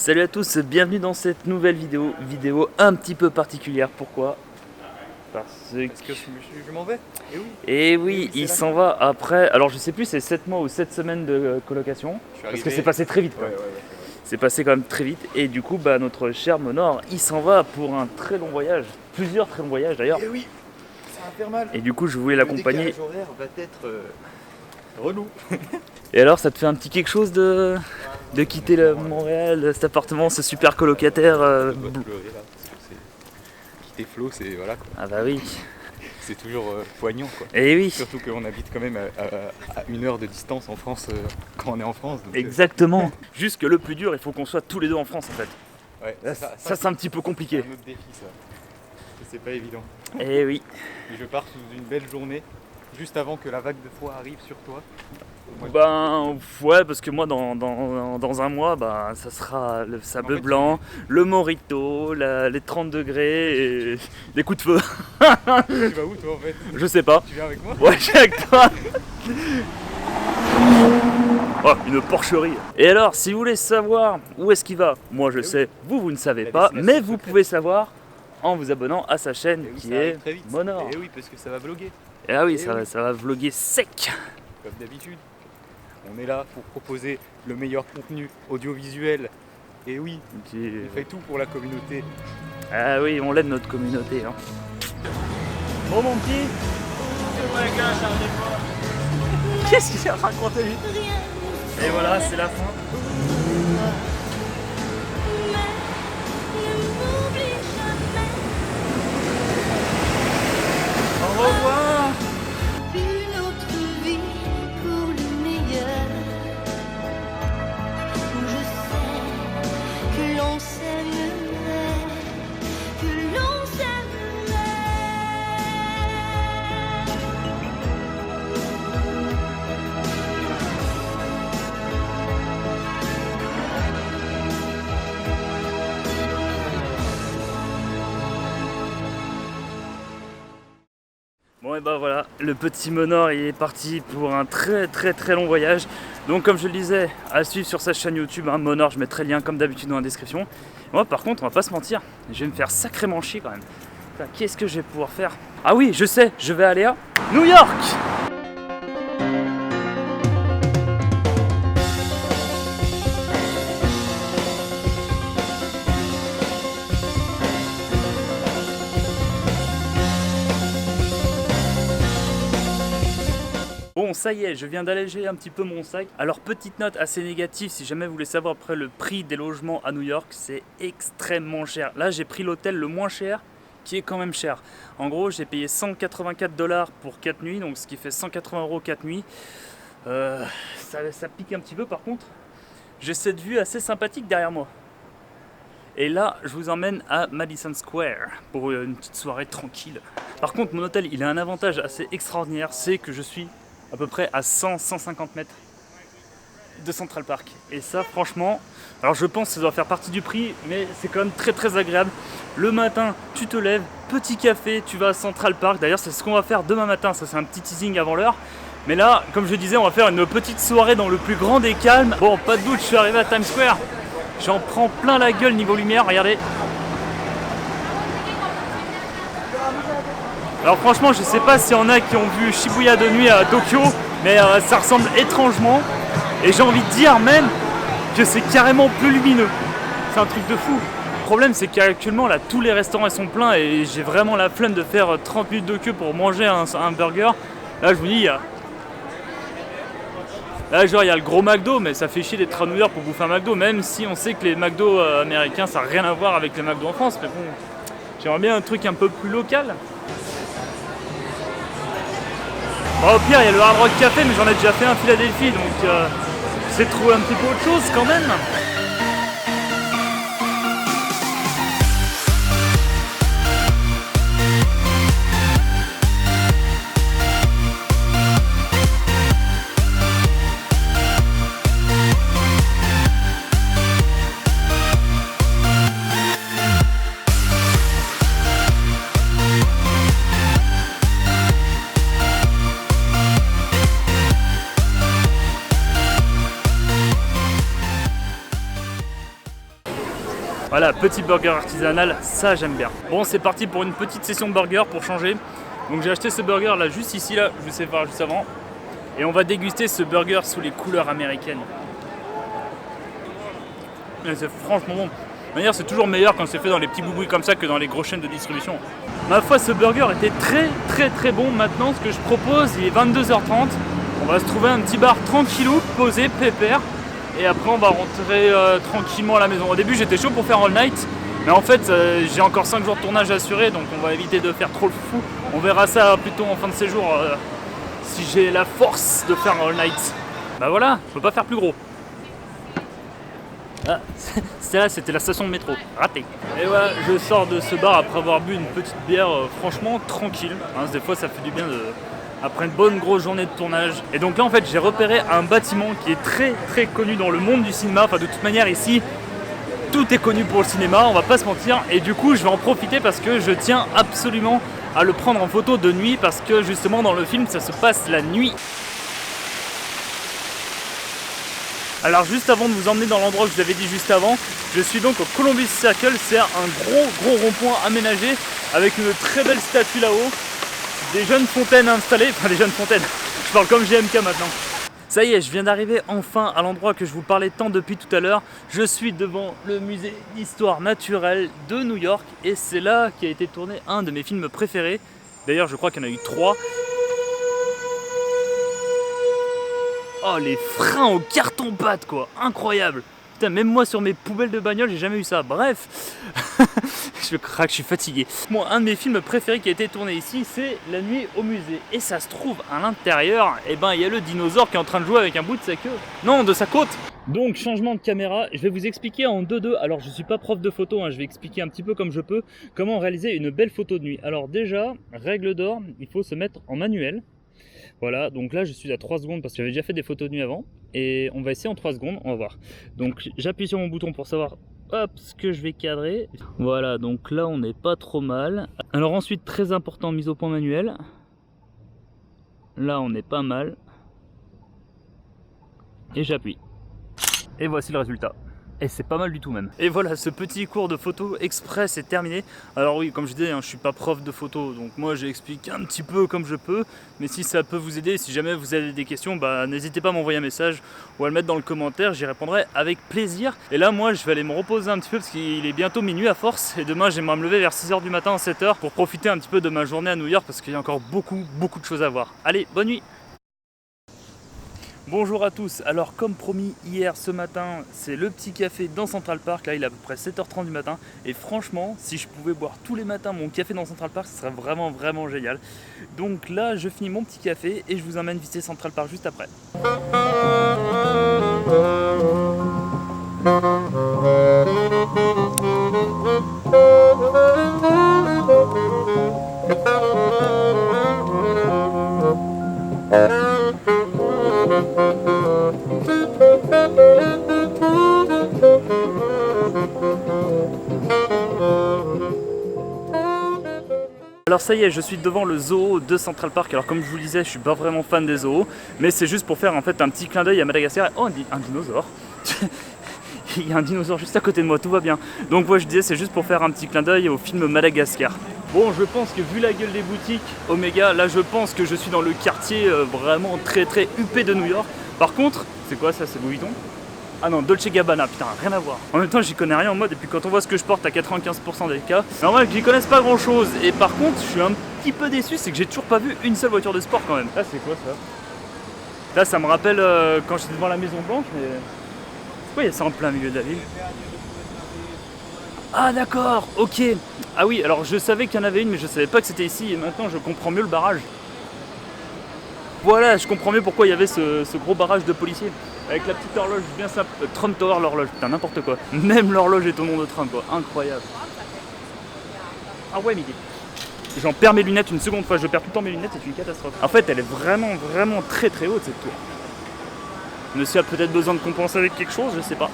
Salut à tous, bienvenue dans cette nouvelle vidéo un petit peu particulière. Pourquoi? Parce que je m'en vais. Et oui, oui, il c'est s'en va après. Alors je sais plus, c'est 7 mois ou 7 semaines de colocation. Parce que c'est passé très vite. Ouais. C'est passé quand même très vite. Et du coup, notre cher Monor, il s'en va pour un très long voyage. Plusieurs très longs voyages d'ailleurs. Et oui, ça va faire mal. Et du coup, je voulais l'accompagner. Le décalage horaire va être relou. Et alors, ça te fait un petit quelque chose de quitter Montréal, cet appartement, ce super colocataire Je dois pleurer là, parce que quitter Flo, c'est voilà quoi. Ah bah oui. C'est toujours poignant quoi. Et oui. Surtout qu'on habite quand même à 1 heure de distance en France quand on est en France. Donc, exactement. Juste que le plus dur, il faut qu'on soit tous les deux en France en fait. Ouais, ça c'est un petit peu compliqué. C'est un autre défi ça. C'est pas évident. Et oui. Et je pars sous une belle journée, juste avant que la vague de froid arrive sur toi. Ouais, parce que moi dans un mois, ça sera le sable blanc, le mojito, les 30 degrés et des coups de feu. Tu vas où toi en fait? Je sais pas. Tu viens avec moi? Ouais, je viens avec toi. Oh, une porcherie. Et alors, si vous voulez savoir où est-ce qu'il va, moi je sais, vous ne savez pas, mais vous pouvez savoir en vous abonnant à sa chaîne qui est Monor. Et oui, parce que ça va vlogger. Et ah oui, ça va vlogger sec. Comme d'habitude. On est là pour proposer le meilleur contenu audiovisuel. Et oui, on fait tout pour la communauté. Ah oui, on l'aide notre communauté. Hein. Bon mon petit. Qu'est-ce qu'il a raconté lui? Et voilà, c'est la fin. Au revoir. Une autre vie pour le meilleur, où je sais que l'on s'aimerait, que l'on s'aimerait. Bon et voilà, le petit Monor il est parti pour un très long voyage. Donc comme je le disais, à suivre sur sa chaîne YouTube, hein, Monor, je mettrai le lien comme d'habitude dans la description. Moi par contre, on va pas se mentir, je vais me faire sacrément chier quand même. Qu'est-ce que je vais pouvoir faire? Ah oui, je sais, je vais aller à New York. Bon, ça y est, je viens d'alléger un petit peu mon sac. Alors, petite note assez négative, si jamais vous voulez savoir après le prix des logements à New York, c'est extrêmement cher. Là, j'ai pris l'hôtel le moins cher, qui est quand même cher. En gros, j'ai payé 184 $ pour 4 nuits, donc ce qui fait 180 € 4 nuits. Ça pique un petit peu par contre. J'ai cette vue assez sympathique derrière moi. Et là, je vous emmène à Madison Square pour une petite soirée tranquille. Par contre, mon hôtel, il a un avantage assez extraordinaire, c'est que je suis à peu près à 100-150 mètres de Central Park. Et ça, franchement, alors je pense que ça doit faire partie du prix, mais c'est quand même très agréable. Le matin, tu te lèves, petit café, tu vas à Central Park. D'ailleurs, c'est ce qu'on va faire demain matin. Ça, c'est un petit teasing avant l'heure. Mais là, comme je disais, on va faire une petite soirée dans le plus grand des calmes. Bon, pas de doute, je suis arrivé à Times Square. J'en prends plein la gueule niveau lumière, regardez. Alors franchement, je sais pas s'il y en a qui ont vu Shibuya de nuit à Tokyo, mais ça ressemble étrangement. Et j'ai envie de dire même que c'est carrément plus lumineux. C'est un truc de fou. Le problème, c'est qu'actuellement, là, tous les restaurants sont pleins et j'ai vraiment la flemme de faire 30 minutes de queue pour manger un burger. Là, je vous dis, là, genre, il y a le gros McDo, mais ça fait chier d'être à New York pour bouffer un McDo, même si on sait que les McDo américains, ça n'a rien à voir avec les McDo en France. Mais bon, j'aimerais bien un truc un peu plus local. Bon, au pire, il y a le Hard Rock Café, mais j'en ai déjà fait un à Philadelphie, donc c'est trouver un petit peu autre chose quand même. Voilà, petit burger artisanal, ça j'aime bien. Bon, c'est parti pour une petite session de burger pour changer. Donc j'ai acheté ce burger là, juste ici, là, je vous sais pas, juste avant. Et on va déguster ce burger sous les couleurs américaines. Et c'est franchement bon. De manière, c'est toujours meilleur quand c'est fait dans les petits boubouis comme ça que dans les grosses chaînes de distribution. Ma foi, ce burger était très bon. Maintenant, ce que je propose, il est 22h30. On va se trouver un petit bar tranquillou, posé, pépère. Et après, on va rentrer tranquillement à la maison. Au début, j'étais chaud pour faire all night. Mais en fait, j'ai encore 5 jours de tournage assurés. Donc, on va éviter de faire trop le fou. On verra ça plutôt en fin de séjour. Si j'ai la force de faire all night. Bah voilà, je peux pas faire plus gros. Ah, c'était la station de métro, raté. Et voilà, je sors de ce bar après avoir bu une petite bière franchement tranquille. Hein, des fois ça fait du bien après une bonne grosse journée de tournage. Et donc là en fait j'ai repéré un bâtiment qui est très connu dans le monde du cinéma. Enfin de toute manière ici, tout est connu pour le cinéma, on va pas se mentir. Et du coup je vais en profiter parce que je tiens absolument à le prendre en photo de nuit. Parce que justement dans le film ça se passe la nuit. Alors juste avant de vous emmener dans l'endroit que je vous avais dit juste avant, je suis donc au Columbus Circle, c'est un gros rond-point aménagé avec une très belle statue là-haut, des jeunes fontaines installées, enfin des jeunes fontaines, je parle comme GMK maintenant. Ça y est, je viens d'arriver enfin à l'endroit que je vous parlais tant depuis tout à l'heure. Je suis devant le musée d'histoire naturelle de New York et c'est là qu'a été tourné un de mes films préférés. D'ailleurs je crois qu'il y en a eu 3. Oh les freins au carton-pâte quoi, incroyable. Putain, même moi sur mes poubelles de bagnole j'ai jamais eu ça, bref. Je craque, je suis fatigué. Moi un de mes films préférés qui a été tourné ici c'est La nuit au musée. Et ça se trouve à l'intérieur, et ben il y a le dinosaure qui est en train de jouer avec un bout de sa queue. Non, de sa côte. Donc changement de caméra, je vais vous expliquer en 2-2. Alors je suis pas prof de photo, hein, je vais expliquer un petit peu comme je peux comment réaliser une belle photo de nuit. Alors déjà, règle d'or, il faut se mettre en manuel. Voilà, donc là je suis à 3 secondes parce que j'avais déjà fait des photos de nuit avant. Et on va essayer en 3 secondes, on va voir. Donc j'appuie sur mon bouton pour savoir hop, ce que je vais cadrer. Voilà, donc là on n'est pas trop mal. Alors ensuite, très important, mise au point manuelle. Là on est pas mal. Et j'appuie. Et voici le résultat. Et c'est pas mal du tout même. Et voilà, ce petit cours de photo express est terminé. Alors oui, comme je disais, hein, je suis pas prof de photo, donc moi j'explique un petit peu comme je peux. Mais si ça peut vous aider, si jamais vous avez des questions, bah n'hésitez pas à m'envoyer un message ou à le mettre dans le commentaire, j'y répondrai avec plaisir. Et là moi je vais aller me reposer un petit peu parce qu'il est bientôt minuit à force. Et demain j'aimerais me lever vers 6h du matin, 7h pour profiter un petit peu de ma journée à New York parce qu'il y a encore beaucoup de choses à voir. Allez, bonne nuit! Bonjour à tous, alors comme promis hier ce matin, c'est le petit café dans Central Park, là il est à peu près 7h30 du matin et franchement si je pouvais boire tous les matins mon café dans Central Park ce serait vraiment génial. Donc là je finis mon petit café et je vous emmène visiter Central Park juste après. Alors ça y est, je suis devant le zoo de Central Park. Alors comme je vous le disais, je suis pas vraiment fan des zoos, mais c'est juste pour faire en fait un petit clin d'œil à Madagascar. Oh, un dinosaure. Il y a un dinosaure juste à côté de moi, tout va bien. Donc moi je disais, c'est juste pour faire un petit clin d'œil au film Madagascar. Bon, je pense que vu la gueule des boutiques Omega, là je pense que je suis dans le quartier vraiment très huppé de New York. Par contre, c'est quoi ça, c'est Louis Vuitton? Ah non, Dolce Gabbana, putain, rien à voir. En même temps, j'y connais rien en mode, et puis quand on voit ce que je porte à 95% des cas, normal que j'y connaisse pas grand chose. Et par contre, je suis un petit peu déçu, c'est que j'ai toujours pas vu une seule voiture de sport quand même. Là, c'est quoi ça? Là, ça me rappelle quand j'étais devant la Maison Blanche, mais. Pourquoi il y a ça en plein milieu de la ville? Ah d'accord, ok. Ah oui, alors je savais qu'il y en avait une, mais je savais pas que c'était ici, et maintenant je comprends mieux le barrage. Voilà, je comprends mieux pourquoi il y avait ce gros barrage de policiers. Avec la petite horloge bien simple, Trump Tower l'horloge, putain n'importe quoi. Même l'horloge est au nom de Trump quoi, incroyable. Ah ouais mais j'en perds mes lunettes une seconde fois, je perds tout le temps mes lunettes, c'est une catastrophe. En fait elle est vraiment très haute cette tour. Monsieur a peut-être besoin de compenser avec quelque chose, je sais pas.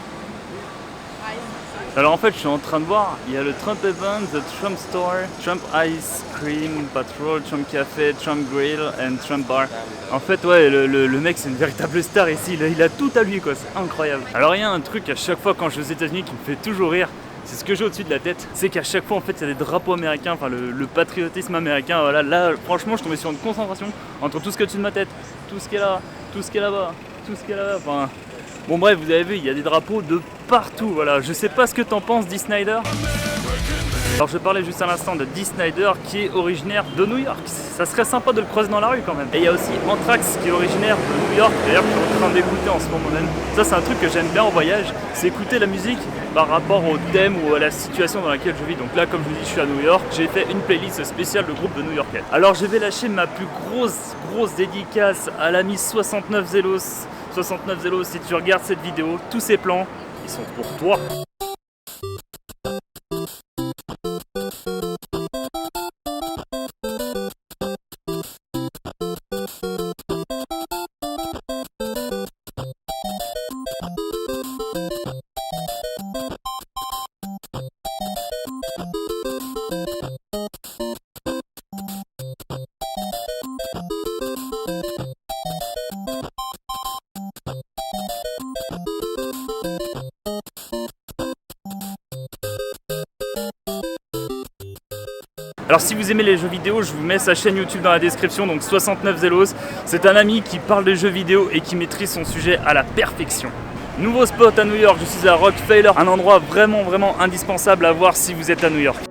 Alors en fait je suis en train de voir, il y a le Trump Event, the Trump Store, Trump Ice Cream Patrol, Trump Café, Trump Grill and Trump Bar. En fait ouais, le mec c'est une véritable star ici, il a tout à lui quoi, c'est incroyable. Alors il y a un truc à chaque fois quand je vais aux États-Unis qui me fait toujours rire, c'est ce que j'ai au-dessus de la tête. C'est qu'à chaque fois en fait il y a des drapeaux américains, enfin le patriotisme américain. Voilà, là franchement je tombais sur une concentration entre tout ce qui est au-dessus de ma tête, tout ce qui est là, tout ce qui est là-bas, tout ce qui est là-bas. Enfin, bon bref, vous avez vu, il y a des drapeaux de partout. Voilà, je sais pas ce que t'en penses, Dee Snider. Alors je parlais juste à l'instant de Dee Snider qui est originaire de New York. Ça serait sympa de le croiser dans la rue quand même. Et il y a aussi Anthrax qui est originaire de New York, d'ailleurs que je suis en train d'écouter en ce moment même. Ça c'est un truc que j'aime bien en voyage, c'est écouter la musique par rapport au thème ou à la situation dans laquelle je vis. Donc là comme je vous dis je suis à New York, j'ai fait une playlist spéciale de groupe de New Yorkais. Alors je vais lâcher ma plus grosse dédicace à l'ami 69 Zelos. 69 Zelos, si tu regardes cette vidéo, tous ces plans, ils sont pour toi. Alors si vous aimez les jeux vidéo, je vous mets sa chaîne YouTube dans la description, donc 69 Zelos. C'est un ami qui parle des jeux vidéo et qui maîtrise son sujet à la perfection. Nouveau spot à New York, je suis à Rockefeller, un endroit vraiment indispensable à voir si vous êtes à New York.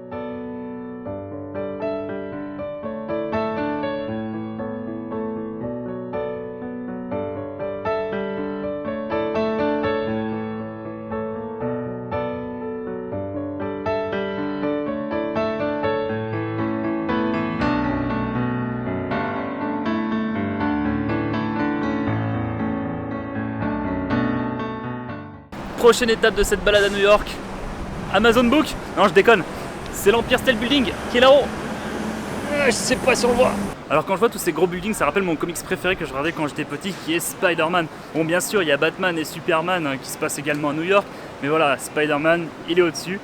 Prochaine étape de cette balade à New York, Amazon Book. Non je déconne, c'est l'Empire State Building qui est là-haut. Je sais pas si on le voit. Alors quand je vois tous ces gros buildings, ça rappelle mon comics préféré que je regardais quand j'étais petit, qui est Spider-Man. Bon bien sûr il y a Batman et Superman qui se passent également à New York, mais voilà, Spider-Man il est au-dessus.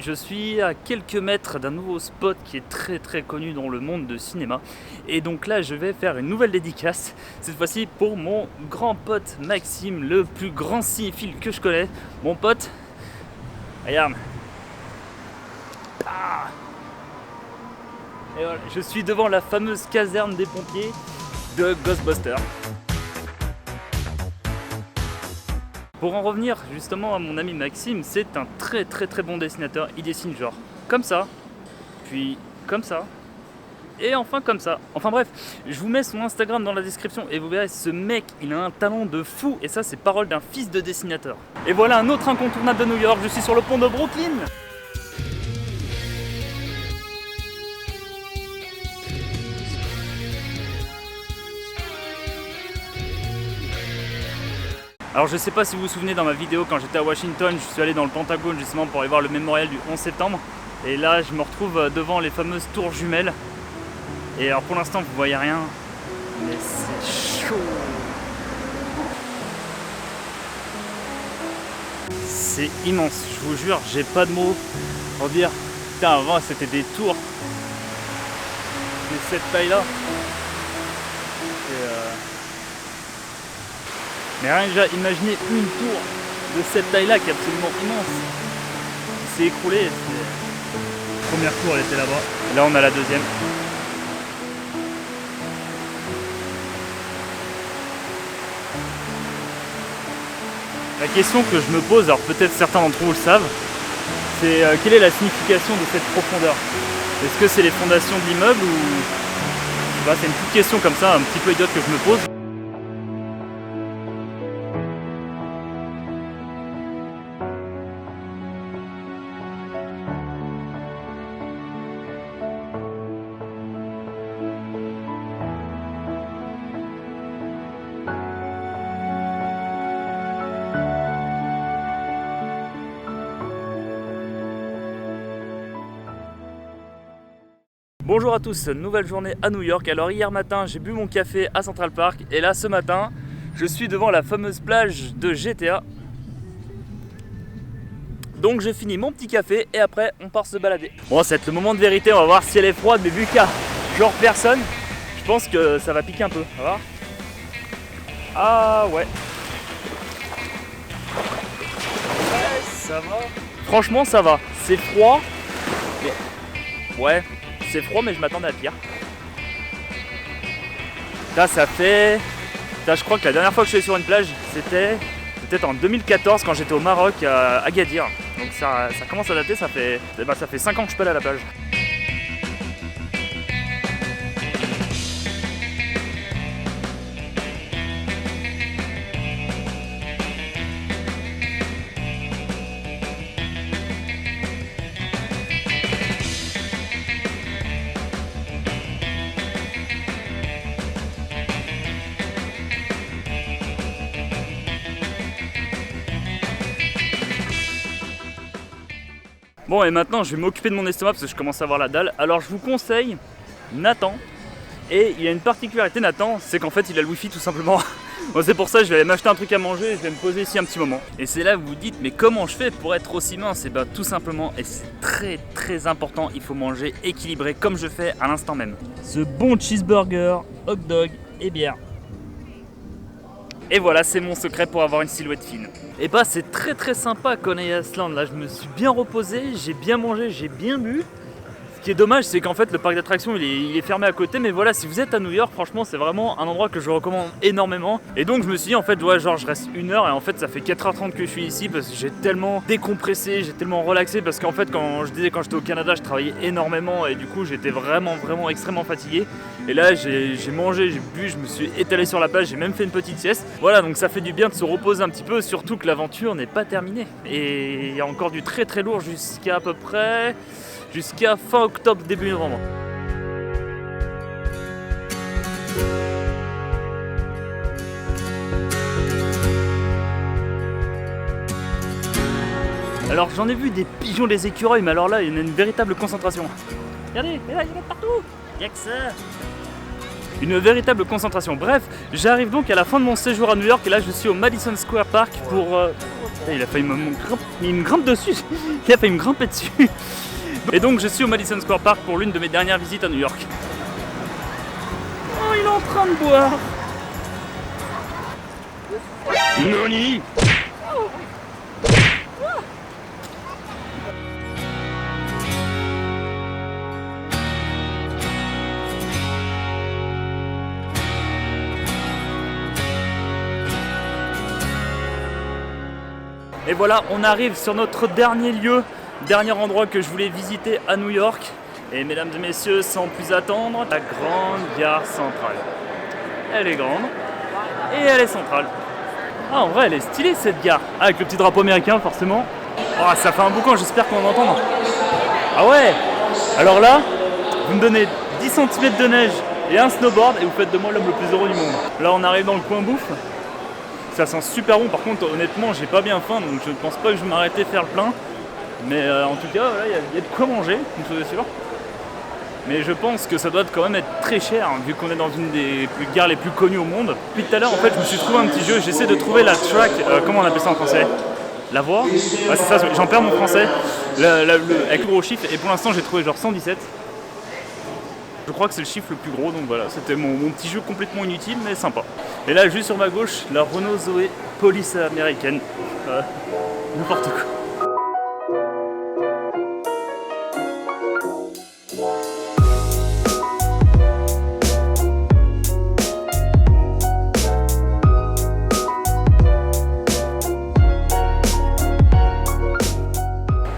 Je suis à quelques mètres d'un nouveau spot qui est très connu dans le monde de cinéma. Et donc là, je vais faire une nouvelle dédicace. Cette fois-ci pour mon grand pote Maxime, le plus grand cinéphile que je connais. Mon pote, regarde. Ah. Et voilà, je suis devant la fameuse caserne des pompiers de Ghostbusters. Pour en revenir justement à mon ami Maxime, c'est un très bon dessinateur. Il dessine genre comme ça, puis comme ça, et enfin comme ça. Enfin bref, je vous mets son Instagram dans la description et vous verrez, ce mec, il a un talent de fou. Et ça, c'est parole d'un fils de dessinateur. Et voilà un autre incontournable de New York, je suis sur le pont de Brooklyn. Alors je sais pas si vous vous souvenez, dans ma vidéo quand j'étais à Washington, je suis allé dans le Pentagone justement pour aller voir le mémorial du 11 septembre. Et là je me retrouve devant les fameuses tours jumelles. Et alors pour l'instant vous voyez rien, mais c'est chaud. C'est immense, je vous jure, j'ai pas de mots pour dire, putain avant c'était des tours de cette taille là. Mais rien que déjà, imaginez une tour de cette taille-là qui est absolument immense. Il s'est écroulé. La première tour, elle était là-bas. Et là, on a la deuxième. La question que je me pose, alors peut-être certains d'entre vous le savent, c'est quelle est la signification de cette profondeur? Est-ce que c'est les fondations de l'immeuble ou... Bah, c'est une petite question comme ça, un petit peu idiote que je me pose. Bonjour à tous, nouvelle journée à New York. Alors hier matin j'ai bu mon café à Central Park et là ce matin je suis devant la fameuse plage de GTA. Donc j'ai fini mon petit café et après on part se balader. Bon, ça va être le moment de vérité, on va voir si elle est froide, mais vu qu'il y a genre personne, je pense que ça va piquer un peu, on va voir. Ah ouais. ça va. Franchement, ça va. C'est froid. Mais... ouais, c'est froid, mais je m'attendais à pire. Là, ça fait... là, je crois que la dernière fois que je suis allé sur une plage, c'était peut-être en 2014 quand j'étais au Maroc à Agadir. Donc ça commence à dater, ça fait 5 ans que je peux aller à la plage. Bon, et maintenant je vais m'occuper de mon estomac parce que je commence à avoir la dalle. Alors je vous conseille Nathan. Et il a une particularité, Nathan, c'est qu'en fait il a le wifi tout simplement. Bon, c'est pour ça que je vais aller m'acheter un truc à manger et je vais me poser ici un petit moment. Et c'est là que vous vous dites, mais comment je fais pour être aussi mince? Et bien tout simplement, et c'est très important, il faut manger équilibré comme je fais à l'instant même. Ce bon cheeseburger, hot dog et bière. Et voilà, c'est mon secret pour avoir une silhouette fine. Et bah c'est très sympa à Coney Island. Là je me suis bien reposé, j'ai bien mangé, j'ai bien bu. Ce qui est dommage, c'est qu'en fait le parc d'attractions il est fermé à côté. Mais voilà, si vous êtes à New York, franchement c'est vraiment un endroit que je recommande énormément. Et donc je me suis dit en fait ouais, genre je reste 1 heure. Et en fait ça fait 4h30 que je suis ici parce que j'ai tellement décompressé, j'ai tellement relaxé. Parce qu'en fait quand j'étais au Canada, je travaillais énormément. Et du coup j'étais vraiment extrêmement fatigué. Et là j'ai mangé, j'ai bu, je me suis étalé sur la plage, j'ai même fait une petite sieste. Voilà, donc ça fait du bien de se reposer un petit peu. Surtout que l'aventure n'est pas terminée. Et il y a encore du très lourd jusqu'à peu près... jusqu'à fin octobre, début novembre. Alors j'en ai vu des pigeons, des écureuils, mais alors là il y en a une véritable concentration. Regardez, il y en a partout. Il y a que ça. Une véritable concentration. Bref, j'arrive donc à la fin de mon séjour à New York et là je suis au Madison Square Park pour... Il a failli me grimpe dessus. Il a failli me grimper dessus. Et donc je suis au Madison Square Park pour l'une de mes dernières visites à New York. Oh, il est en train de boire. Noni. Et voilà, on arrive sur notre dernier lieu. Dernier endroit que je voulais visiter à New York. Et mesdames et messieurs, sans plus attendre, la grande gare centrale. Elle est grande et elle est centrale. Ah, en vrai, elle est stylée cette gare. Ah, avec le petit drapeau américain, forcément. Oh, ça fait un boucan, j'espère qu'on entend. Ah ouais. Alors là, vous me donnez 10 cm de neige et un snowboard et vous faites de moi l'homme le plus heureux du monde. Là, on arrive dans le coin bouffe. Ça sent super bon. Par contre, honnêtement, j'ai pas bien faim, donc je ne pense pas que je vais m'arrêter faire le plein. Mais en tout cas, voilà, il y a de quoi manger, une chose est sûre. Mais je pense que ça doit quand même être très cher, hein, vu qu'on est dans une des gares les plus connues au monde. Depuis tout à l'heure, en fait, je me suis trouvé un petit jeu. J'essaie de trouver la track, comment on appelle ça en français? La voie? Ouais, c'est ça, j'en perds mon français. Avec le gros chiffre, et pour l'instant, j'ai trouvé genre 117. Je crois que c'est le chiffre le plus gros, donc voilà, c'était mon petit jeu complètement inutile, mais sympa. Et là, juste sur ma gauche, la Renault Zoé police américaine. N'importe quoi.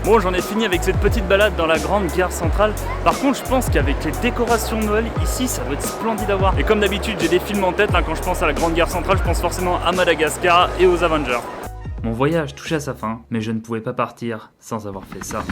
Bon, j'en ai fini avec cette petite balade dans la grande gare centrale. Par contre, je pense qu'avec les décorations de Noël ici, ça doit être splendide à voir. Et comme d'habitude, j'ai des films en tête. Là, quand je pense à la grande gare centrale, je pense forcément à Madagascar et aux Avengers. Mon voyage touche à sa fin, mais je ne pouvais pas partir sans avoir fait ça.